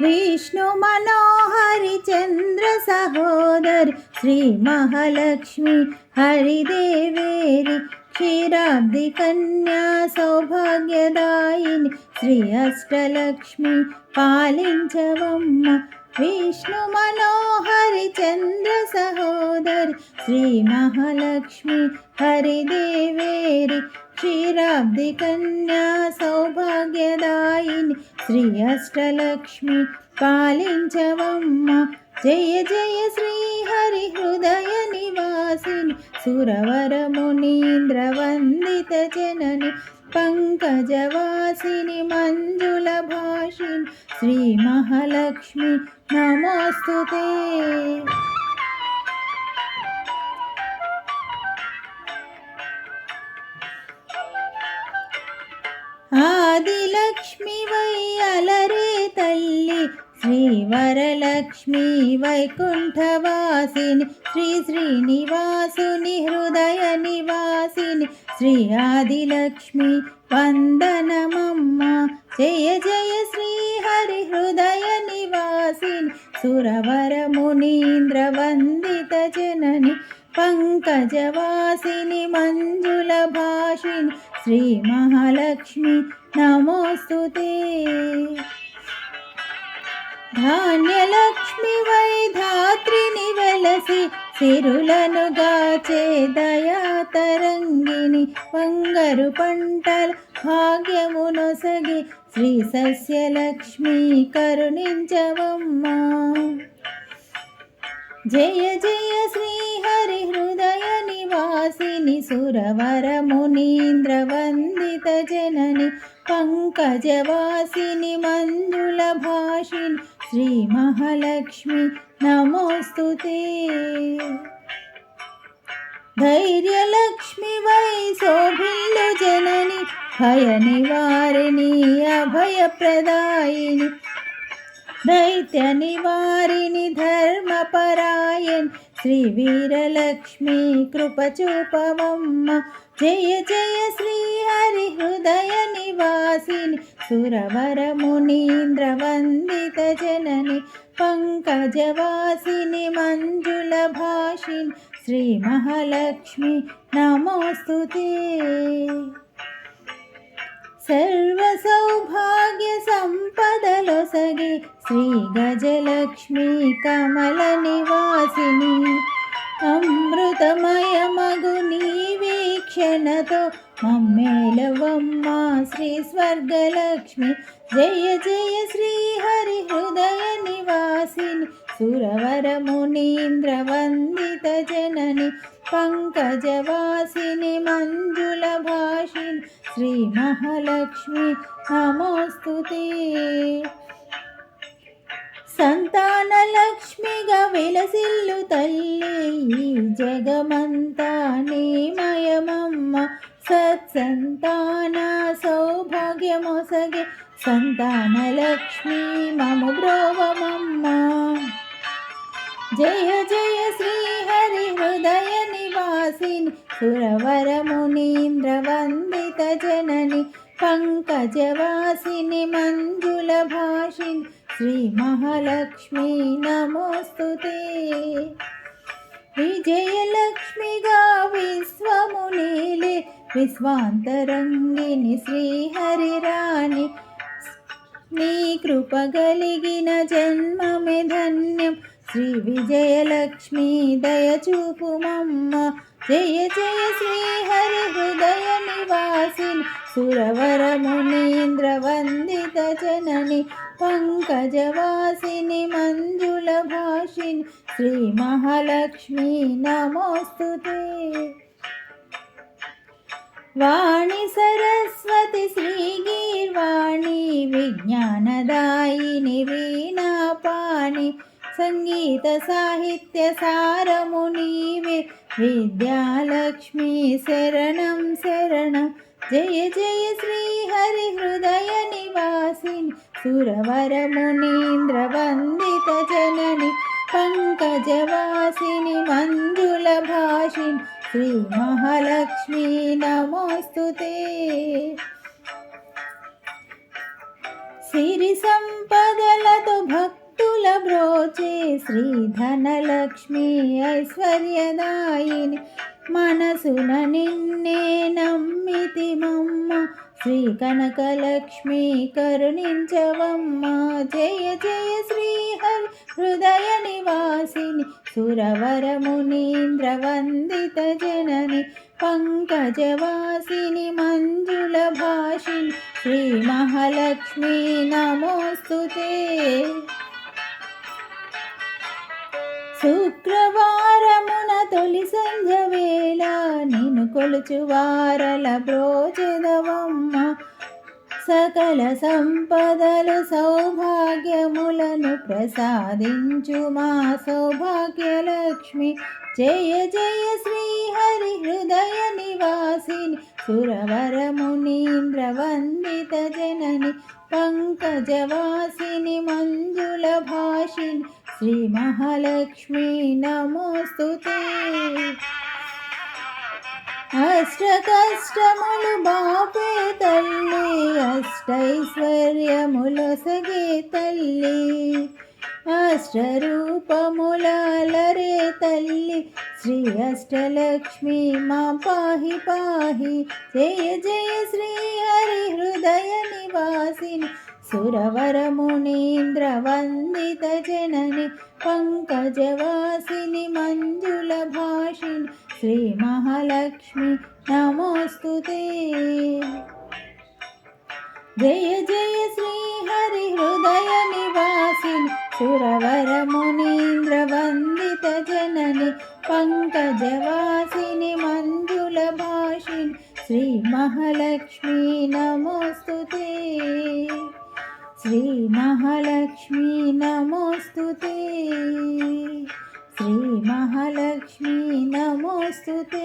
विष्णु मनोहरि चंद्र सहोदर श्री महालक्ष्मी हरिदेवेरि क्षीराब्धि कन्या सौभाग्यदायिनि श्री अष्टलक्ष्मी पालिंचवम्म विष्णु मनोहरि चंद्र सहोदर श्री महालक्ष्मी हरिदेवेरि क्षीराब्धि कन्या सौभाग्यदायिनि श्री अष्टलक्ष्मी पालिंचवम्म जय जय श्री हरि हृदय निवासिनि सुरवर मुनीन्द्र वंदित जननि पंकजवासिनि मंजुल भाषिनि श्री महालक्ष्मी नमोस्तुते। आदिलक्ष्मी वै अलरे तल्ली श्री वरलक्ष्मी वैकुंठवासिनि श्री श्रीनिवासुनि हृदय निवासिनि श्री आदिलक्ष्मी वंदनमम्म जय जय श्री हरि हृदय निवासिनि सुरवर मुनीन्द्र वंदित जननि पंकजवासिनि मंजुल भाषिनि श्री महालक्ष्मी नमोस्तुते। धान्यलक्ष्मी वै धात्रिनि वेलसि सिरुలను గాచే దయా తరంగిణి బంగారు పంటల భాగ్యమునొసగి శ్రీ సస్యలక్ష్మి కరుణించవమ్మా जय जय श्री हरि हृदय निवासिनि सुरवर मुनीन्द्र वंदित जननि पंकजवासिनि मंजुल भाषिनि श्री महालक्ष्मी नमोस्तुते। धैर्यलक्ष्मी वै शोभिल्लु जननि भय निवारिणि अभयप्रदायिनि दैत्य निवारिणि धर्मपरायण श्री वीरलक्ष्मी कृपचूपवम्म जय जय श्री हरि हृदय निवासिनि सुरवर मुनीन्द्र वंदित जननि पंकजवासिनि मंजुल भाषिनि श्री महालक्ष्मी नमोस्तुते। सर्व सौभाग्य संपदलొసగి श्री गजलक्ष्मी कमल निवासिनी अमृतमय मगु नीवीक्षणतो मम्मेलवम्म श्री स्वर्गलक्ष्मी जय जय श्री हरि हृदय निवासिनि सुरवर मुनीन्द्र वंदित जननि पंकजवासिनि मंजुल भाषिनि श्री महालक्ष्मी नमोस्तुते। संतान लक्ष्मीगा विलसिल्लु तल्ली जगमंता नीमयमम्म सत्संतान सौभाग्यमొసగే संतान लक्ष्मी ममु ब्रोवमम्म जय जय श्री हरि हृदय निवासिनि सुरवर मुनीन्द्र वंदित जननि पंकजवासिनि मंजुल भाषिनि श्री महालक्ष्मी नमोस्तुते। विजयलक्ष्मी गा विश्वमुनीले विश्वांतरंगिनि श्री हरिराणि नी कृपगलिगिन जन्ममे धन्यं श्री विजयलक्ष्मी दयचूपुमम्म जय जय श्री हरि हृदय निवासिनि सुरवर मुनीन्द्र वंदित जननि पंकजवासिनि मंजुल भाषिनि श्री महालक्ष्मी नमोस्तुते। वाणी सरस्वती श्रीगीर्वाणी विज्ञानदायिनि वीणापाणि संगीत साहित्य सारमुनीवे विद्यालक्ष्मी शरणं शरणं जय जय श्री हरि हृदय निवासिनि सुरवर मुनीन्द्र वंदित जननि पंकजवासिनि मंजुल भाषिनि श्री महालक्ष्मी नमोस्तुते। सिरि संपदलतो శ్రీధనలక్ష్మి ఐశ్వర్యదాయిని మనసున నిన్నే నమ్మితిమమ్మ శ్రీ కనకలక్ష్మి కరుణించవమ్మ జయ జయ శ్రీహరి హృదయ నివాసిని సురవరమునీంద్ర వందిత జనని పంకజవాసిని మంజుల భాషిని శ్రీ మహాలక్ష్మి నమోస్తుతే శుక్రవారమున తొలి సంధ్య వేళ నిన్ను కొలుచు వారల బ్రోచెదవమ్మ సకల సంపదలు సౌభాగ్యములను ప్రసాదించు మా సౌభాగ్యలక్ష్మి జయ జయ శ్రీహరి హృదయ నివాసిని సురవరమునీంద్ర వందిత జనని పంకజవాసిని మంజుల భాషిని శ్రీ మహాలక్ష్మి నమోస్తుతే అష్ట కష్టములు బాపే తల్లి అష్టైశ్వర్యములొసగే తల్లి అష్టరూపములరే తల్లి శ్రీ అష్టలక్ష్మి మా పాహి పాహి జయ జయ శ్రీ హరి హృదయ నివాసిని సురవరమునీంద్ర వందిత జనని పంకజవాసిని మంజుల భాషిని శ్రీ మహాలక్ష్మి నమోస్తుతే జయ జయ శ్రీ హరి హృదయ నివాసిని సురవరమునీంద్ర వందిత జనని పంకజవాసిని మంజుల భాషిని శ్రీ మహాలక్ష్మి నమోస్తుతే శ్రీ మహాలక్ష్మి నమోస్తుతే శ్రీ మహాలక్ష్మి నమోస్తుతే